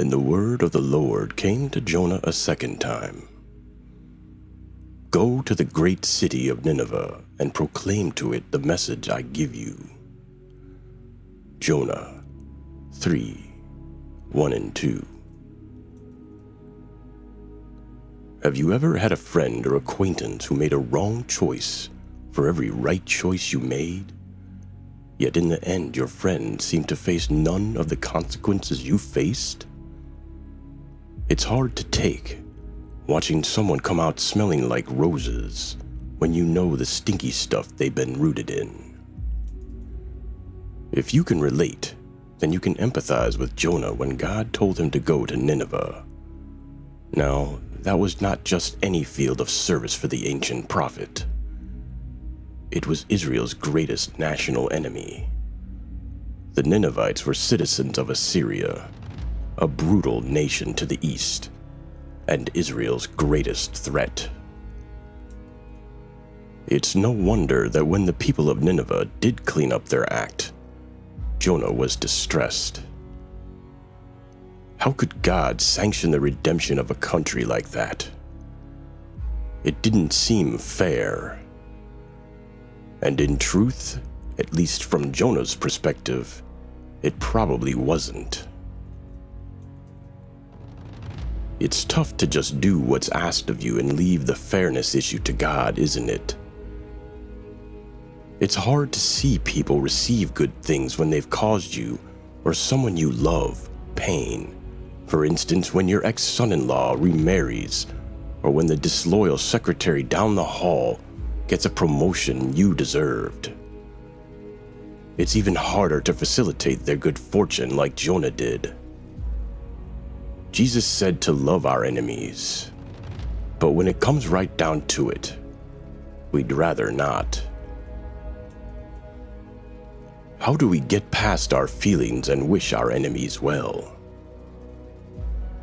Then the word of the Lord came to Jonah a second time. Go to the great city of Nineveh and proclaim to it the message I give you. Jonah 3:1-2. Have you ever had a friend or acquaintance who made a wrong choice for every right choice you made? Yet in the end, your friend seemed to face none of the consequences you faced? It's hard to take, watching someone come out smelling like roses when you know the stinky stuff they've been rooted in. If you can relate, then you can empathize with Jonah when God told him to go to Nineveh. Now, that was not just any field of service for the ancient prophet. It was Israel's greatest national enemy. The Ninevites were citizens of Assyria, a brutal nation to the east, and Israel's greatest threat. It's no wonder that when the people of Nineveh did clean up their act, Jonah was distressed. How could God sanction the redemption of a country like that? It didn't seem fair. And in truth, at least from Jonah's perspective, it probably wasn't. It's tough to just do what's asked of you and leave the fairness issue to God, isn't it? It's hard to see people receive good things when they've caused you or someone you love pain. For instance, when your ex-son-in-law remarries, or when the disloyal secretary down the hall gets a promotion you deserved. It's even harder to facilitate their good fortune like Jonah did. Jesus said to love our enemies, but when it comes right down to it, we'd rather not. How do we get past our feelings and wish our enemies well?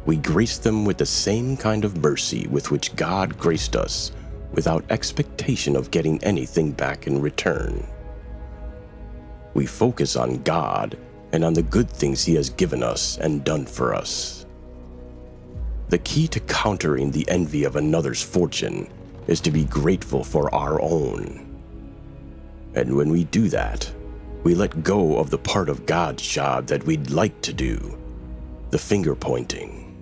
We grace them with the same kind of mercy with which God graced us, without expectation of getting anything back in return. We focus on God and on the good things He has given us and done for us. The key to countering the envy of another's fortune is to be grateful for our own. And when we do that, we let go of the part of God's job that we'd like to do, the finger pointing.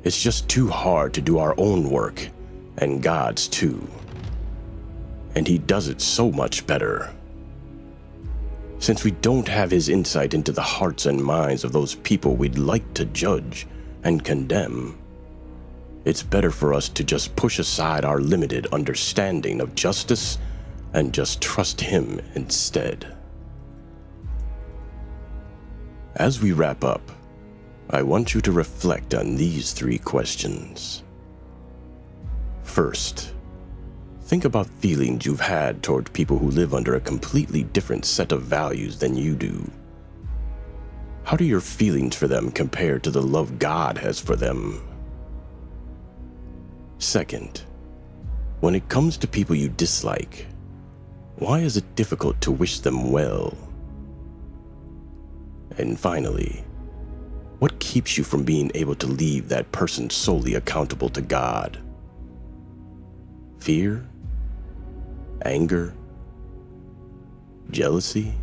It's just too hard to do our own work, and God's too. And He does it so much better. Since we don't have His insight into the hearts and minds of those people we'd like to judge and condemn, it's better for us to just push aside our limited understanding of justice and just trust Him instead. As we wrap up, I want you to reflect on these 3 questions. First, think about feelings you've had toward people who live under a completely different set of values than you do. How do your feelings for them compare to the love God has for them? Second, when it comes to people you dislike, why is it difficult to wish them well? And finally, what keeps you from being able to leave that person solely accountable to God? Fear? Anger? Jealousy?